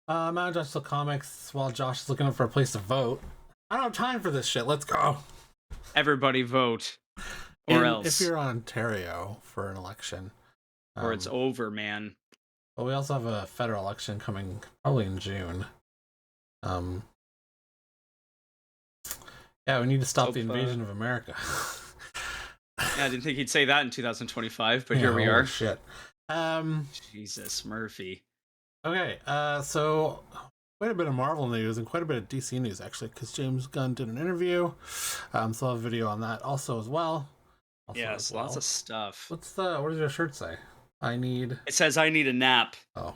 Mount Josh still comics while Josh is looking for a place to vote. I don't have time for this shit. Let's go. Everybody vote, or If else, you're on Ontario for an election, or it's over, man. but we also have a federal election coming probably in June. Um, yeah, we need to stop the invasion of America. Yeah, I didn't think he'd say that in 2025, but yeah, here we are. Shit. Jesus, Murphy. Okay, so quite a bit of Marvel news and quite a bit of DC news actually, because James Gunn did an interview. So I'll have a video on that also as well. Yes, lots of stuff. What does your shirt say? It says I need a nap. Oh.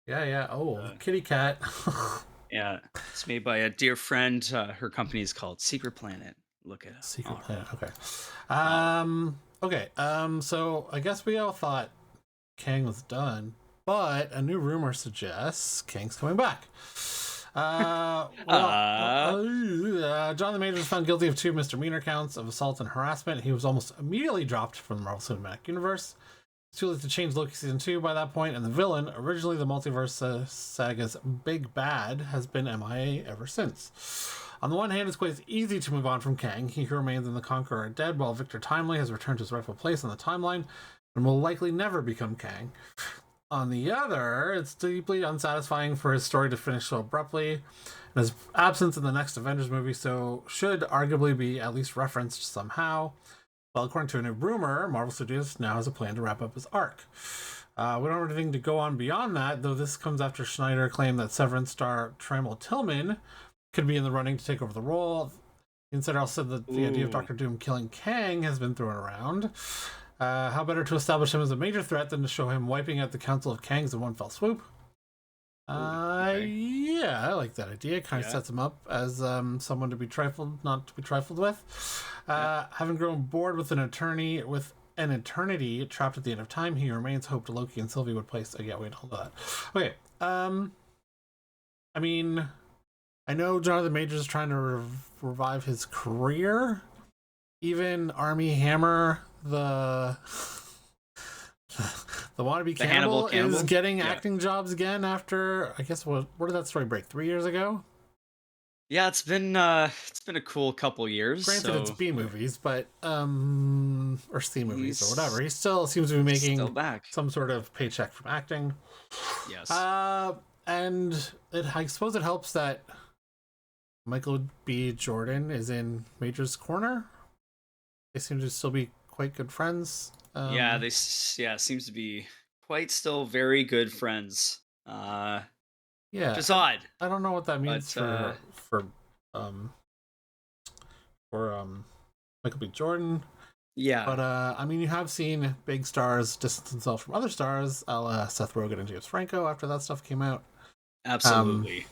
Yeah. Oh, kitty cat. Yeah, it's made by a dear friend. Her company is called Secret Planet. Look it up. Secret Planet. Okay. Okay. So I guess we all thought Kang was done, but a new rumor suggests Kang's coming back. Jonathan Majors was found guilty of 2 misdemeanor counts of assault and harassment. He was almost immediately dropped from the Marvel Cinematic Universe. It's too late to change Loki Season 2 by that point, and the villain, originally the multiverse saga's big bad, has been MIA ever since. On the one hand, it's quite easy to move on from Kang. He who remains in the Conqueror dead, while Victor Timely has returned to his rightful place on the timeline and will likely never become Kang. On the other, it's deeply unsatisfying for his story to finish so abruptly, and his absence in the next Avengers movie should arguably be at least referenced somehow. Well, according to a new rumor, Marvel Studios now has a plan to wrap up his arc. We don't have anything to go on beyond that, though this comes after Schneider claimed that Severance star Trammell Tillman could be in the running to take over the role. Instead, also said that the idea of Doctor Doom killing Kang has been thrown around. How better to establish him as a major threat than to show him wiping out the Council of Kangs in one fell swoop? Yeah, I like that idea. It kind of sets him up as someone to be not to be trifled with. Having grown bored with an eternity trapped at the end of time, he remains hoped Loki and Sylvie would place. Yeah, wait, hold on. Okay. I mean, I know Jonathan Majors is trying to revive his career. Even Army Hammer, the wannabe Cannibal is getting acting jobs again after, I guess, where did that story break? 3 years ago? Yeah, it's been a cool couple years. Granted, it's B movies, but or C movies or whatever. He still seems to be making some sort of paycheck from acting. Yes. And I suppose it helps that Michael B. Jordan is in Major's corner. They seem to still be quite good friends. Seems to be quite still very good friends. Yeah, which is odd. I don't know what that means for Michael B. Jordan. Yeah, but I mean, you have seen big stars distance themselves from other stars, a la Seth Rogen and James Franco after that stuff came out. Absolutely.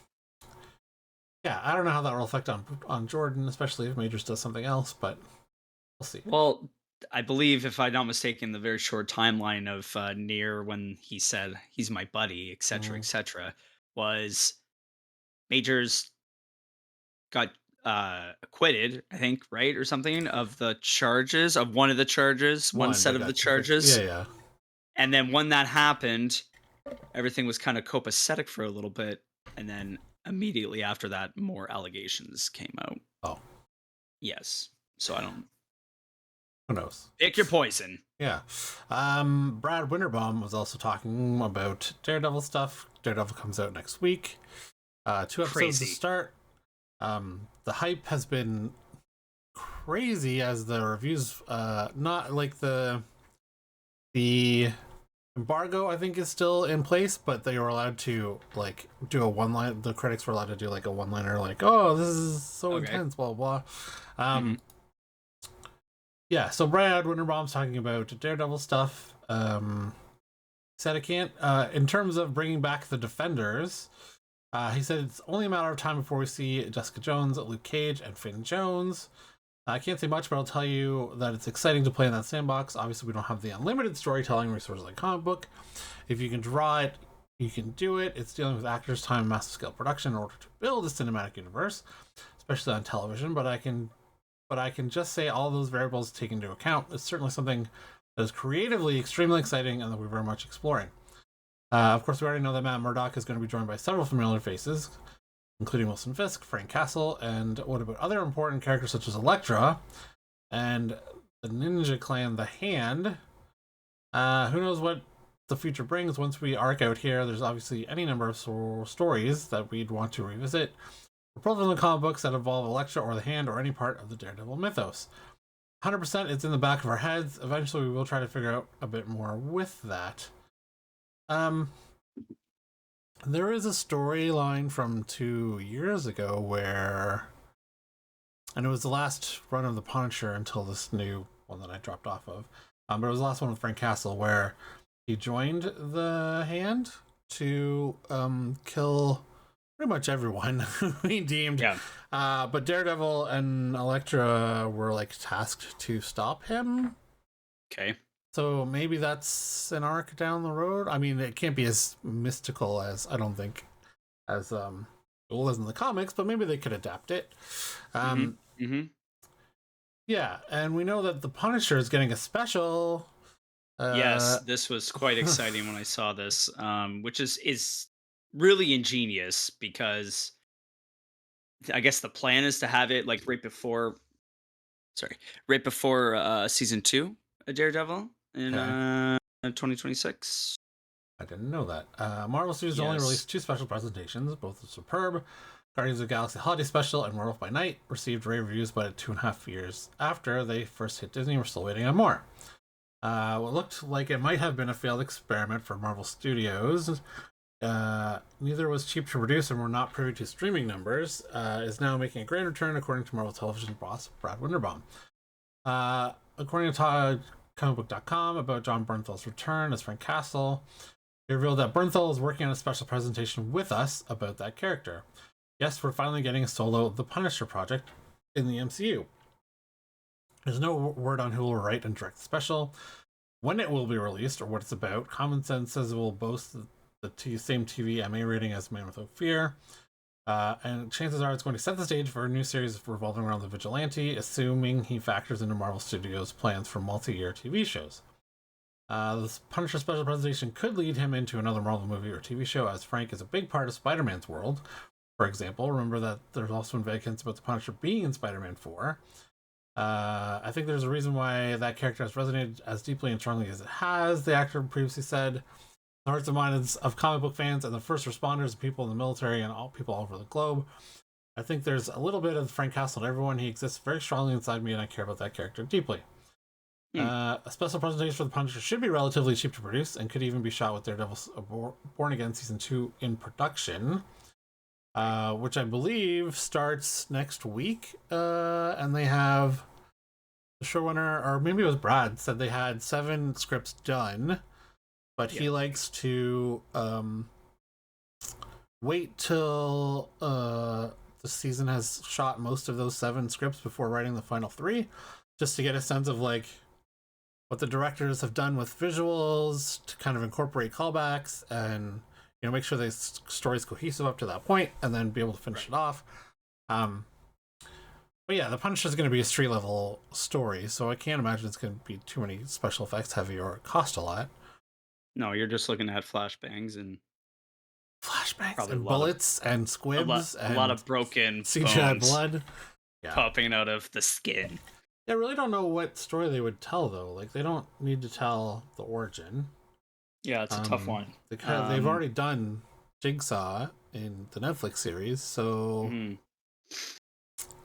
Yeah, I don't know how that will affect on Jordan, especially if Majors does something else, but we'll see. Well, I believe, if I'm not mistaken, the very short timeline of near when he said he's my buddy, etc., was Majors got acquitted, I think, right, or something, of the charges of one of the charges, one set of the charges. Yeah. And then when that happened, everything was kind of copacetic for a little bit, and then immediately after that, more allegations came out. Oh, yes. So I don't. Who knows? Pick your poison. Yeah. Brad Winterbaum was also talking about Daredevil stuff. Daredevil comes out next week. 2 episodes to start. The hype has been crazy as the reviews, not like the embargo, I think, is still in place, but they were allowed to like do a one-line. The critics were allowed to do like a one-liner, like, "Oh, this is so intense," blah blah. Yeah, so Brad Winterbaum's talking about Daredevil stuff. Said it can't. In terms of bringing back the Defenders, he said it's only a matter of time before we see Jessica Jones, Luke Cage, and Finn Jones. I can't say much, but I'll tell you that it's exciting to play in that sandbox. Obviously, we don't have the unlimited storytelling resources like comic book. If you can draw it, you can do it. It's dealing with actors, time, and massive scale production in order to build a cinematic universe, especially on television. But I can just say all those variables taken into account. It's certainly something that is creatively extremely exciting and that we're very much exploring. Of course, we already know that Matt Murdock is going to be joined by several familiar faces, including Wilson Fisk, Frank Castle, and what about other important characters such as Elektra and the Ninja Clan, The Hand. Who knows what the future brings once we arc out here. There's obviously any number of stories that we'd want to revisit. Both in the comic books that involve Elektra or the Hand or any part of the Daredevil mythos. 100% it's in the back of our heads. Eventually we will try to figure out a bit more with that. There is a storyline from 2 years ago where, and it was the last run of the Punisher until this new one that I dropped off of. But it was the last one with Frank Castle where he joined the Hand to kill pretty much everyone he deemed. Yeah. But Daredevil and Elektra were like tasked to stop him. Okay. So maybe that's an arc down the road. I mean, it can't be as mystical as, I don't think, as it was in the comics, but maybe they could adapt it. Yeah, and we know that the Punisher is getting a special. Yes, this was quite exciting when I saw this, which is really ingenious because I guess the plan is to have it like right before season 2 of Daredevil in Okay. 2026. I didn't know that. Marvel Studios only Yes. released 2 special presentations, both are superb. Guardians of the Galaxy Holiday Special and Werewolf by Night received rave reviews, but 2.5 years after they first hit Disney, we're still waiting on more. What looked like it might have been a failed experiment for Marvel Studios, neither was cheap to produce and were not privy to streaming numbers, is now making a grand return, according to Marvel Television boss Brad Winderbaum. According to comicbook.com about John Bernthal's return as Frank Castle, he revealed that Bernthal is working on a special presentation with us about that character. Yes, we're finally getting a solo The Punisher project in the MCU. There's no word on who will write and direct the special, when it will be released, or what it's about. Common Sense says it will boast the same TV MA rating as Man Without Fear. And chances are it's going to set the stage for a new series revolving around the Vigilante, assuming he factors into Marvel Studios' plans for multi-year TV shows. This Punisher special presentation could lead him into another Marvel movie or TV show, as Frank is a big part of Spider-Man's world. For example, remember that there's also been vacancies about the Punisher being in Spider-Man 4. I think there's a reason why that character has resonated as deeply and strongly as it has, the actor previously said. The hearts and minds of comic book fans and the first responders, people in the military, and all people all over the globe. I think there's a little bit of Frank Castle in everyone. He exists very strongly inside me, and I care about that character deeply. A special presentation for the Punisher should be relatively cheap to produce and could even be shot with Daredevil's Born Again Season 2 in production, which I believe starts next week. And they have the showrunner, or maybe it was Brad, said they had 7 scripts done, but he likes to wait till the season has shot most of those 7 scripts before writing the final 3, just to get a sense of like what the directors have done with visuals to kind of incorporate callbacks and, you know, make sure the story's cohesive up to that point and then be able to finish it off. But yeah, The Punisher is going to be a street level story, so I can't imagine it's going to be too many special effects heavy or cost a lot. No, you're just looking at flashbangs and Bullets and squibs a lot of broken CGI bones blood popping out of the skin. I really don't know what story they would tell, though. Like, they don't need to tell the origin. Yeah, it's a tough one. They've already done Jigsaw in the Netflix series, so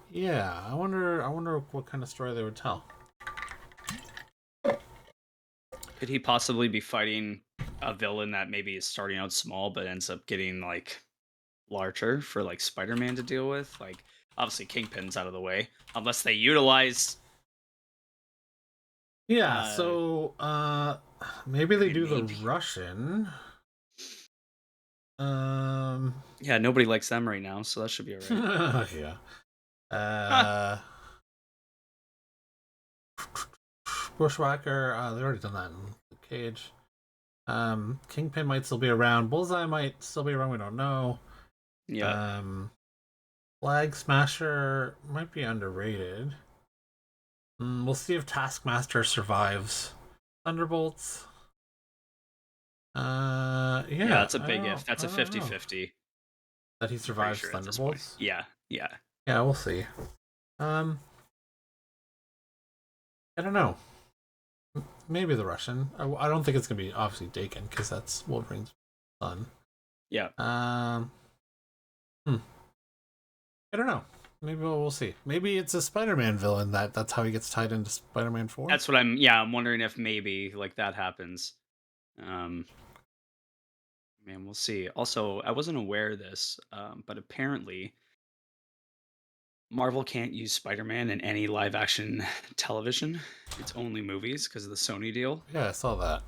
yeah, I wonder what kind of story they would tell. Could he possibly be fighting a villain that maybe is starting out small but ends up getting like larger for like Spider-Man to deal with? Like, obviously Kingpin's out of the way unless they utilize. Yeah, so maybe they do the Russian. Yeah, nobody likes them right now, so that should be alright. Yeah. Bushwhacker, they've already done that in the Cage. Kingpin might still be around. Bullseye might still be around, we don't know. Yeah. Flag Smasher might be underrated. We'll see if Taskmaster survives Thunderbolts. Yeah, that's a big if. That's I a don't know 50-50. that he I'm pretty survives sure at this point. Thunderbolts. Yeah, yeah. Yeah, we'll see. Um, I don't know. Maybe the Russian. I don't think it's gonna be obviously Dakin because that's Wolverine's son. Yeah. Hmm. I don't know. Maybe we'll see. Maybe it's a Spider-Man villain that's how he gets tied into Spider-Man 4. That's what I'm wondering if maybe like that happens. Um Man, we'll see. Also, I wasn't aware of this, but apparently Marvel can't use Spider-Man in any live action television. It's only movies because of the Sony deal. Yeah, I saw that.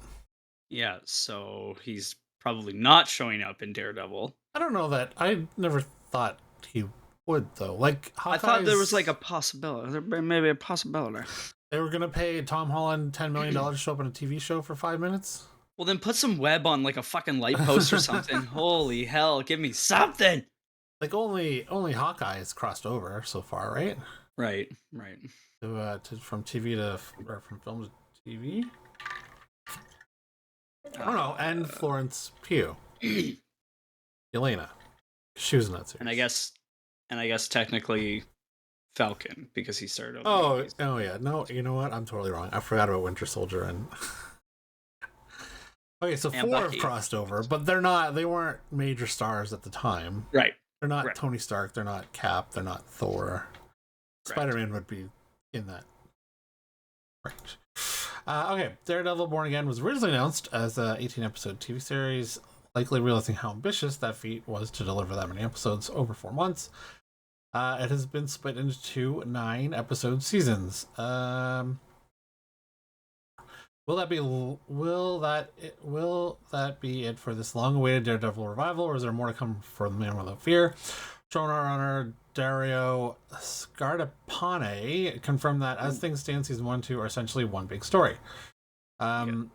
Yeah, so he's probably not showing up in Daredevil. I don't know that. I never thought he would though. Like I thought there was like Hawkeye's, a possibility. Maybe a possibility. they were gonna pay Tom Holland $10 million to show up in a TV show for 5 minutes. Well, then put some web on like a fucking light post or something. Holy hell, give me something. Like only Hawkeye has crossed over so far, right? Right, right. To from TV to or from film to TV. I don't know. And Florence Pugh, Elena, she was in that series. And I guess technically Falcon because he started. Oh yeah. No, you know what? I'm totally wrong. I forgot about Winter Soldier and. Okay, so And 4 have Bucky. crossed over, but they're not. They weren't major stars at the time. Right. They're not Right. Tony Stark. They're not Cap. They're not Thor. Spider-Man would be in that range. Okay, Daredevil Born Again was originally announced as a 18-episode TV series, likely realizing how ambitious that feat was to deliver that many episodes over 4 months. It has been split into 2 9-episode seasons. Will that be it for this long-awaited Daredevil revival, or is there more to come for the Man Without Fear? Showrunner Dario Scardapane confirmed that as things stand, season 1 and 2 are essentially one big story. Brad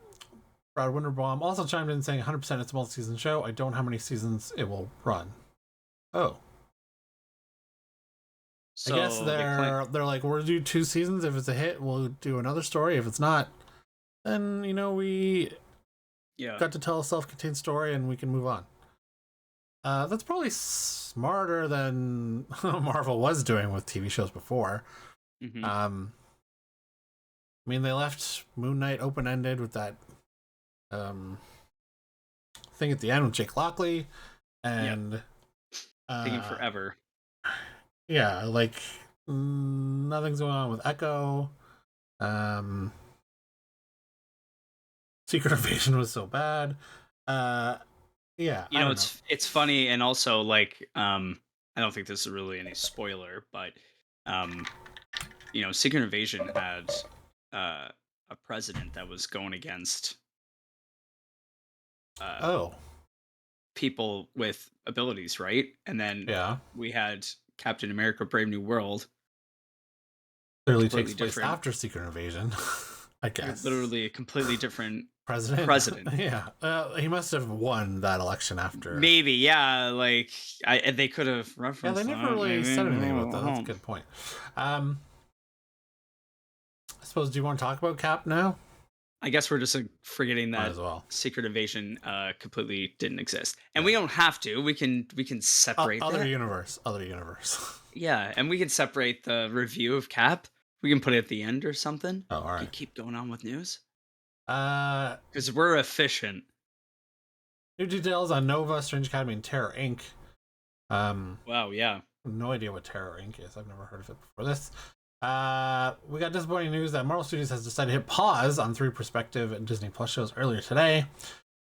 Winterbaum also chimed in saying 100% it's a multi-season show. I don't know how many seasons it will run. Oh. So I guess they're like, we'll do 2 seasons. If it's a hit, we'll do another story. If it's not, then we got to tell a self-contained story and we can move on. That's probably smarter than Marvel was doing with TV shows before. Mm-hmm. I mean, they left Moon Knight open-ended with that thing at the end with Jake Lockley, and taking forever. Yeah, like nothing's going on with Echo. Secret Invasion was so bad. Yeah, it's funny, and also like I don't think this is really any spoiler, but Secret Invasion had a president that was going against people with abilities, right? And then we had Captain America: Brave New World. Clearly takes place after Secret Invasion. I guess literally a completely different president. Yeah, he must have won that election after. Maybe, yeah. Like they could have referenced. Yeah, they never really said anything about that. That's a good point. I suppose. Do you want to talk about Cap now? I guess we're just forgetting that Secret Invasion completely didn't exist, and we don't have to. We can separate other that. universe. Yeah, and we can separate the review of Cap. We can put it at the end or something. Oh, all right. Keep going on with news. Because we're efficient. New details on Nova, Strange Academy, and Terror Inc. Wow, yeah. No idea what Terror Inc. is. I've never heard of it before this. We got disappointing news that Marvel Studios has decided to hit pause on 3 prospective and Disney Plus shows earlier today.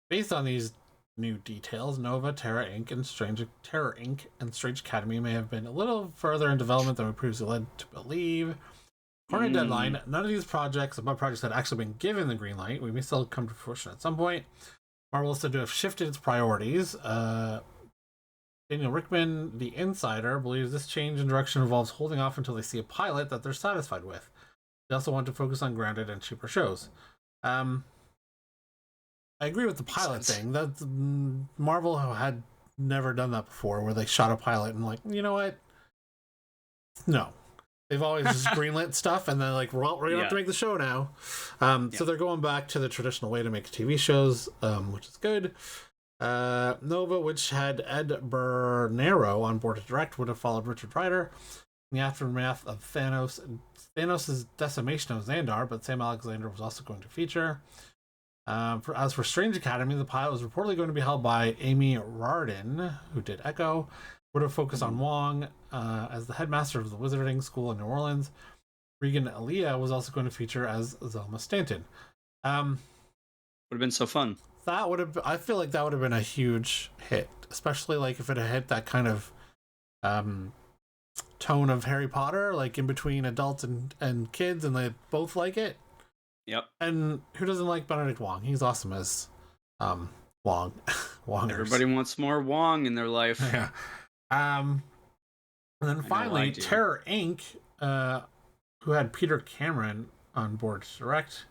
Based on these new details, Nova, Terror Inc. and Strange Academy may have been a little further in development than we previously led to believe. According to Deadline, none of these projects had actually been given the green light. We may still come to fruition at some point. Marvel is said to have shifted its priorities. Daniel Rickman, the insider, believes this change in direction involves holding off until they see a pilot that they're satisfied with. They also want to focus on grounded and cheaper shows. I agree with the pilot thing. That Marvel had never done that before, where they shot a pilot and like, you know what? No. They've always just greenlit stuff, and then like, well, we're gonna have to Yeah. make the show now. Yeah. So they're going back to the traditional way to make TV shows, which is good. Nova, which had Ed Bernero on board to direct, would have followed Richard Rider in the aftermath of Thanos' decimation of Xandar, but Sam Alexander was also going to feature. As for Strange Academy, the pilot was reportedly going to be held by Amy Rardin, who did Echo. Would have focused on Wong as the headmaster of the Wizarding School in New Orleans. Regan Aaliyah was also going to feature as Zelma Stanton. Would have been so fun. That would have. I feel like that would have been a huge hit, especially like if it had hit that kind of tone of Harry Potter, like in between adults and kids, and they both like it. Yep. And who doesn't like Benedict Wong? He's awesome as Wong. Wongers. Everybody wants more Wong in their life. Yeah. And then finally, do. Terror Inc., who had Peter Cameron on board to direct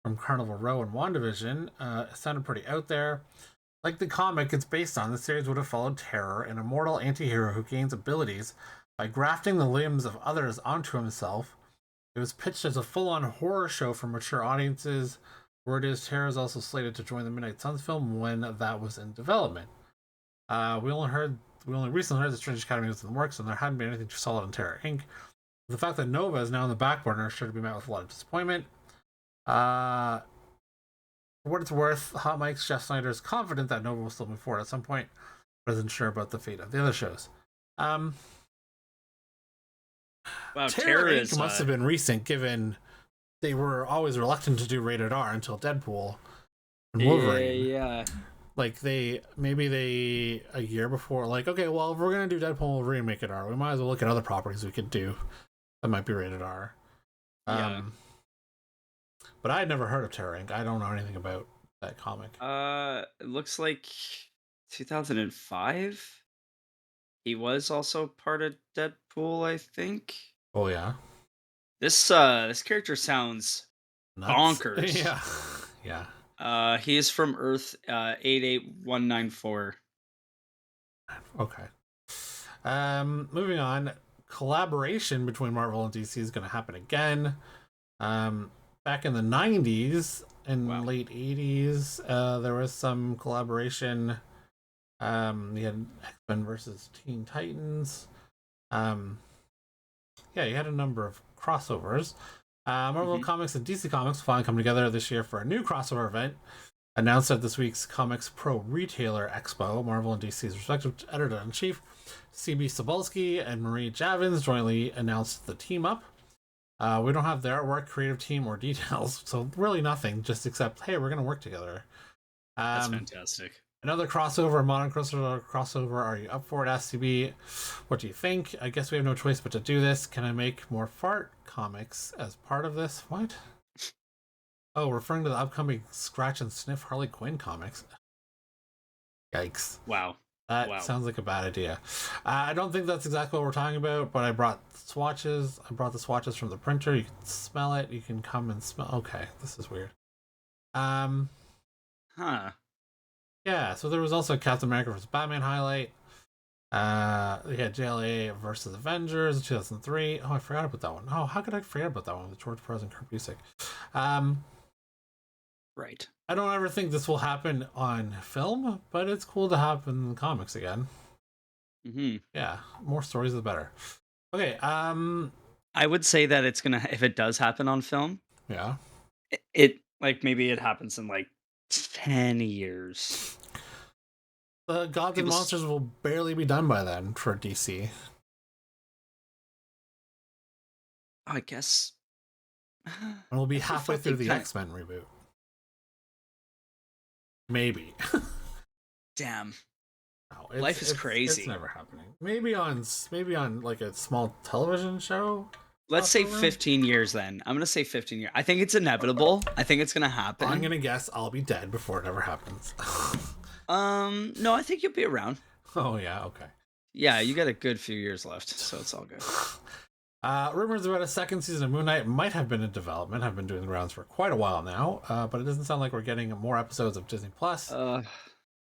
from Carnival Row and WandaVision, sounded pretty out there. Like the comic it's based on, the series would have followed Terror, an immortal anti-hero who gains abilities by grafting the limbs of others onto himself. It was pitched as a full-on horror show for mature audiences. Word is Terror is also slated to join the Midnight Suns film when that was in development. We only recently heard that Strange Academy was in the works, and there hadn't been anything too solid on Terror Inc. The fact that Nova is now on the back burner should be met with a lot of disappointment. For what it's worth, Hot Mike's Jeff Snyder is confident that Nova will still move forward at some point, but isn't sure about the fate of the other shows. Wow, Terror Inc. is must have been recent, given they were always reluctant to do rated R until Deadpool and Wolverine. Yeah. Like maybe a year before, like, okay, well, if we're gonna do Deadpool and Wolverine make it R, we might as well look at other properties we could do that might be rated R. Yeah. But I had never heard of Terror Inc. I don't know anything about that comic. It looks like 2005. He was also part of Deadpool, I think. Oh yeah, This character sounds nuts. bonkers. Yeah, yeah. He is from Earth 88194. Okay. Moving on. Collaboration between Marvel and DC is going to happen again. Back in the 90s and late 80s, there was some collaboration. You had X-Men versus Teen Titans. Yeah, you had a number of crossovers. Marvel Comics and DC Comics will finally come together this year for a new crossover event. Announced at this week's Comics Pro Retailer Expo, Marvel and DC's respective editor-in-chief, CB Cebulski and Marie Javins jointly announced the team-up. We don't have the artwork, creative team, or details, so really nothing, just except, hey, we're going to work together. That's fantastic. Another crossover, a modern crossover. Are you up for it, SCB? What do you think? I guess we have no choice but to do this. Can I make more fart comics as part of this? What? Oh, referring to the upcoming Scratch and Sniff Harley Quinn comics. Yikes. Wow. That sounds like a bad idea. I don't think that's exactly what we're talking about, but I brought swatches. I brought the swatches from the printer. You can smell it. You can come and smell. Okay, this is weird. Huh. Yeah, so there was also a Captain America vs. Batman highlight. We had JLA versus Avengers in 2003. Oh, I forgot about that one. Oh, how could I forget about that one with George Perez and Kurt Busiek? Right. I don't ever think this will happen on film, but it's cool to happen in the comics again. Yeah, more stories the better. Okay, I would say that it's gonna, if it does happen on film, yeah, it like maybe it happens in like 10 years. The Gods and Monsters will barely be done by then for DC. I guess. And we'll be halfway through the X-Men reboot. Maybe. Damn. No, life is crazy. It's never happening. Maybe on like a small television show. Let's say 15 years then. I'm going to say 15 years. I think it's inevitable. I think it's going to happen. I'm going to guess I'll be dead before it ever happens. No, I think you'll be around. Oh, yeah, okay. Yeah, you got a good few years left, so it's all good. Rumors about a second season of Moon Knight might have been in development, have been doing the rounds for quite a while now, but it doesn't sound like we're getting more episodes of Disney+.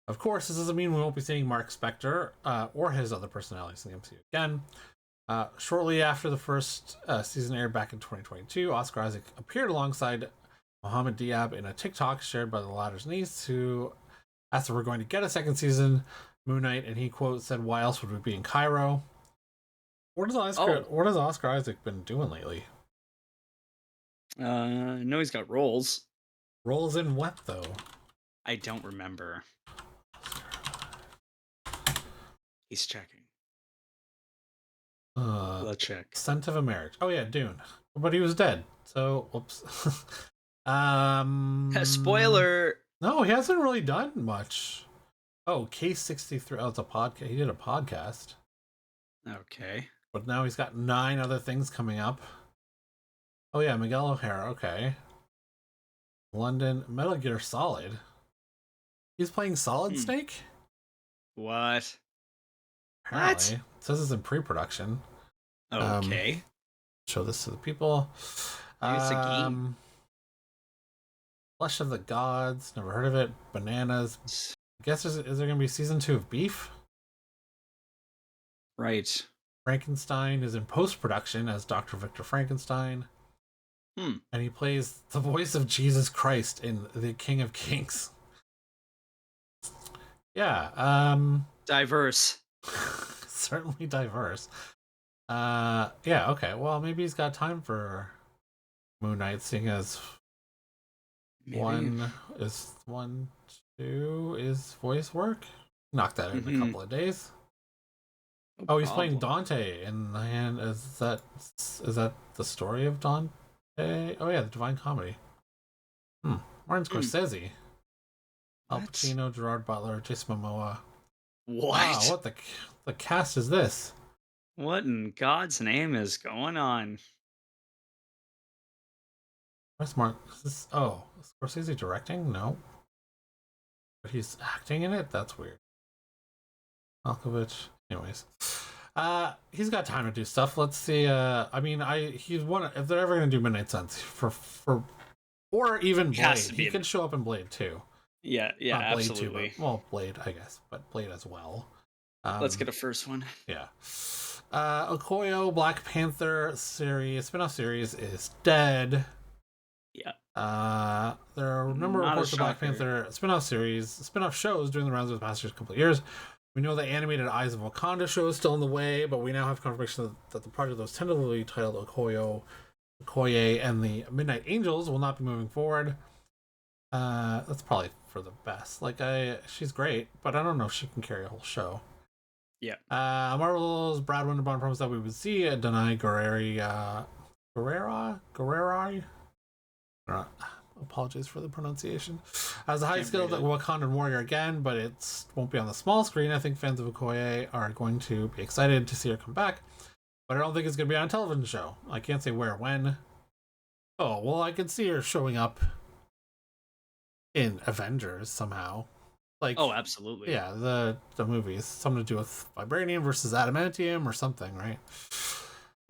Of course, this doesn't mean we won't be seeing Mark Spector or his other personalities in the MCU again. Shortly after the first season aired back in 2022, Oscar Isaac appeared alongside Mohammed Diab in a TikTok shared by the latter's niece, who asked if we're going to get a second season Moon Knight, and he quote said, "Why else would we be in Cairo?" Oh, What has Oscar Isaac been doing lately? I know he's got roles. Roles in what though? I don't remember. He's checking. Let's check. Scent of a Marriage. Oh yeah, Dune. But he was dead. So whoops. Spoiler. No, he hasn't really done much. Oh, Case 63. Oh, it's a podcast. He did a podcast. Okay. But now he's got 9 other things coming up. Oh yeah, Miguel O'Hara. Okay. London, Metal Gear Solid. He's playing Solid Snake? What? Apparently. It says it's in pre-production. Okay. Show this to the people. Maybe it's a game. Flesh of the Gods. Never heard of it. Bananas. I guess is there going to be season 2 of Beef? Right. Frankenstein is in post-production as Dr. Victor Frankenstein. And he plays the voice of Jesus Christ in The King of Kings. Yeah. Diverse. Certainly diverse. Yeah, okay. Well, maybe he's got time for Moon Knight, seeing as Maybe. 2 is voice work. Knock that in a couple of days. No he's playing problem. Dante in the hand. Is that the story of Dante? Oh yeah, the Divine Comedy. Martin Scorsese. Al What? Pacino, Gerard Butler, Jason Momoa. What? Wow, what the cast is this? What in God's name is going on? Where's Martin? Is this, oh, is Scorsese directing? No. But he's acting in it? That's weird. Malkovich. Anyways. He's got time to do stuff. Let's see. He's one. If they're ever gonna do Midnight Suns or even Blade, he could show up in Blade too. Yeah, Not Blade absolutely. Too, but, Blade, I guess, but Blade as well. Let's get a first one. Yeah. Okoyo Black Panther series, spin-off series is dead. Yeah. There are a number of reports of Black Panther spin-off shows during the rounds of the past couple of years. We know the animated Eyes of Wakanda show is still in the way, but we now have confirmation that the project that was tentatively titled Okoye and the Midnight Angels will not be moving forward. That's probably for the best. She's great, but I don't know if she can carry a whole show. Yeah. Marvel's Brad Winterbond promised that we would see Danai Gurira. Apologies for the pronunciation. As a high-skilled Wakandan warrior again, but it won't be on the small screen. I think fans of Okoye are going to be excited to see her come back, but I don't think it's going to be on a television show. I can't say where or when. Oh, well, I can see her showing up in Avengers somehow. Oh, absolutely. Yeah, the movies. Something to do with Vibranium versus Adamantium or something, right?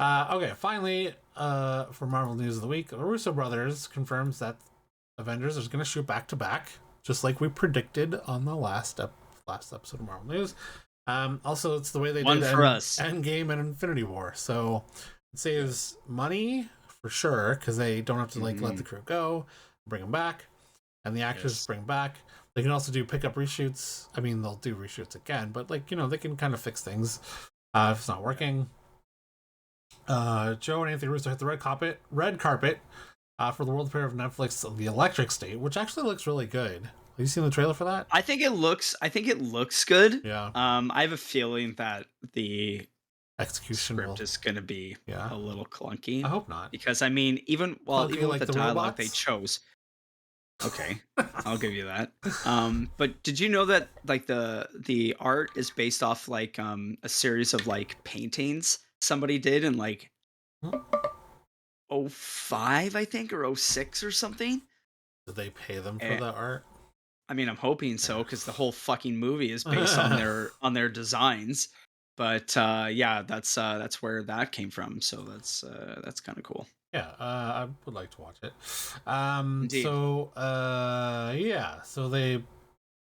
Okay, finally, for Marvel News of the Week, the Russo brothers confirms that Avengers is going to shoot back to back, just like we predicted on the last episode of Marvel News. Also, it's the way they did Endgame and Infinity War, so it saves money for sure because they don't have to let the crew go, bring them back, and the actors bring back. They can also do pickup reshoots. I mean, they'll do reshoots again, but they can kind of fix things if it's not working. Joe and Anthony Russo hit the red carpet for the world premiere of Netflix, The Electric State, which actually looks really good. Have you seen the trailer for that? I think it looks good. Yeah. I have a feeling that the execution script is going to be a little clunky. I hope not, because I mean, even with the dialogue robots? they chose. Okay, I'll give you that. But did you know that the art is based off a series of paintings somebody did in 05, I think, or 06 or something? Did they pay them for the art? I mean, I'm hoping so, because the whole fucking movie is based on their designs. But yeah, that's where that came from. So that's kind of cool. Yeah, I would like to watch it. Indeed. So so they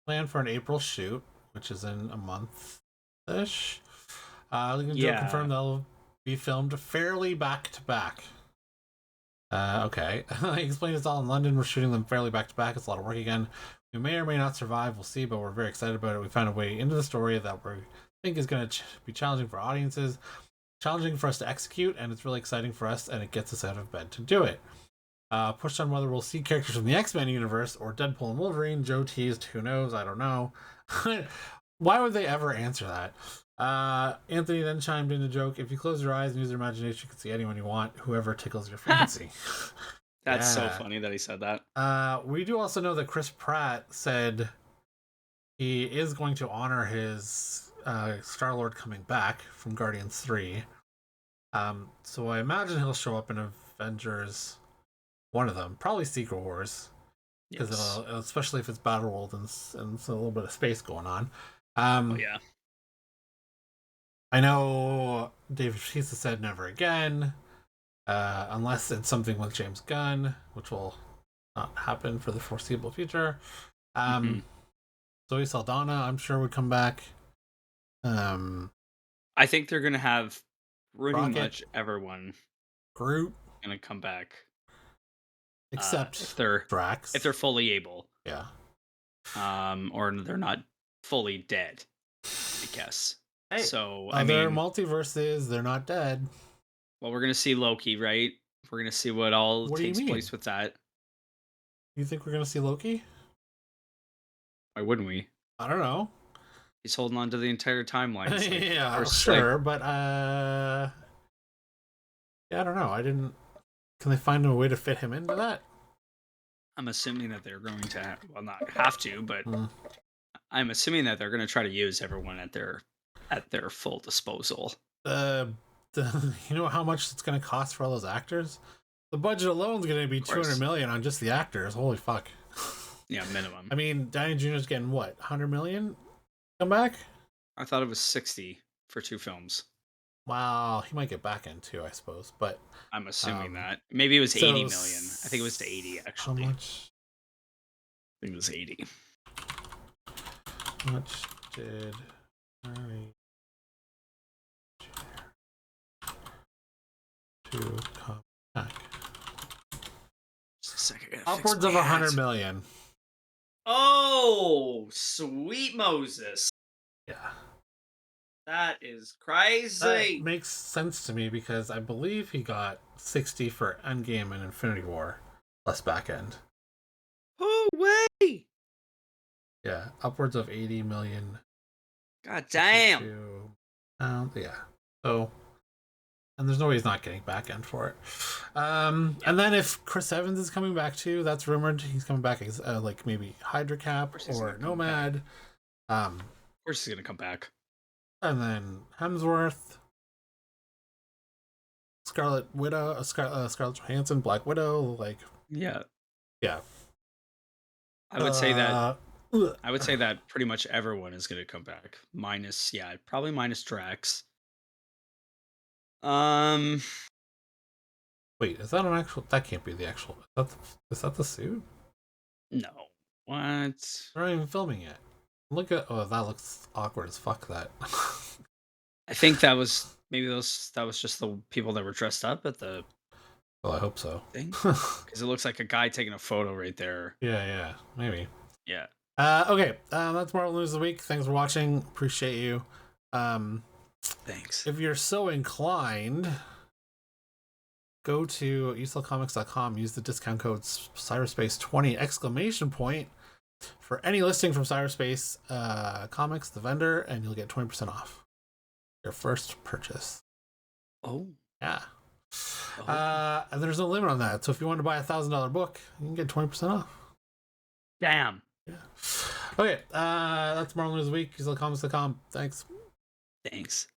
plan for an April shoot, which is in a month-ish. Joe confirmed they'll be filmed fairly back to back. Okay. I explained it's all in London. We're shooting them fairly back to back. It's a lot of work again. We may or may not survive. We'll see, but we're very excited about it. We found a way into the story that we think is going to be challenging for audiences, challenging for us to execute, and it's really exciting for us, and it gets us out of bed to do it. Pushed on whether we'll see characters from the X-Men universe or Deadpool and Wolverine. Joe teased, who knows? I don't know. Why would they ever answer that? Anthony then chimed in to joke, if you close your eyes and use your imagination, you can see anyone you want, whoever tickles your fancy. That's so funny that he said that. We do also know that Chris Pratt said he is going to honor his Star-Lord coming back from Guardians 3. So I imagine he'll show up in Avengers, one of them, probably Secret Wars, because especially if it's Battle World and it's a little bit of space going on. Yeah. I know David Bautista said never again, unless it's something with James Gunn, which will not happen for the foreseeable future. Zoe Saldana, I'm sure, would come back. I think they're gonna have pretty much everyone Groot gonna come back, except if they're Drax, if they're fully able. Yeah. Or they're not fully dead, I guess. Hey, so other multiverses, they're not dead. Well, we're gonna see Loki, right? We're gonna see what all takes place with that. You think we're gonna see Loki? Why wouldn't we? I don't know. He's holding on to the entire timeline. Yeah, sure, but yeah, I don't know. Can they find a way to fit him into that? I'm assuming that they're going to, well, not have to, but I'm assuming that they're going to try to use everyone at their full disposal. You know how much it's going to cost for all those actors? The budget alone is going to be $200 million on just the actors. Holy fuck. Yeah, minimum. I mean, Downey Jr.'s getting what, $100 million? Come back? I thought it was 60 for 2 films. Wow, he might get back in too, I suppose. But I'm assuming that maybe it was 80 million. I think it was to 80 actually. How much? I think it was 80. How much did to come back? Just a second. Upwards of $100 million. Oh, sweet Moses. Yeah. That is crazy. That makes sense to me because I believe he got 60 for Endgame and Infinity War, less back end. Oh, way! Yeah, upwards of 80 million. God damn. Yeah. So, and there's no way he's not getting back end for it. And then if Chris Evans is coming back too, that's rumored. He's coming back as like maybe Hydra Cap or Nomad. Of course he's gonna come back. And then Hemsworth, Scarlet Widow, Scarlett Johansson, Black Widow, like yeah. I would say that pretty much everyone is gonna come back, probably minus Drax. Wait, is that an actual? That can't be the actual. Is that the suit? No. What? They're not even filming it. Look at that looks awkward as fuck. That. I think that was just the people that were dressed up at the. Well, I hope so. Because it looks like a guy taking a photo right there. Yeah, maybe. Yeah. Okay. That's Marvel News of the Week. Thanks for watching. Appreciate you. Thanks. If you're so inclined, go to uslcomics.com. Use the discount code cyberspace20 ! For any listing from Cyberspace Comics, the vendor, and you'll get 20% off your first purchase. Oh. Yeah. And there's no limit on that. So if you want to buy $1,000 book, you can get 20% off. Damn. Yeah. Okay. That's Marvel News Week. uslcomics.com. Thanks.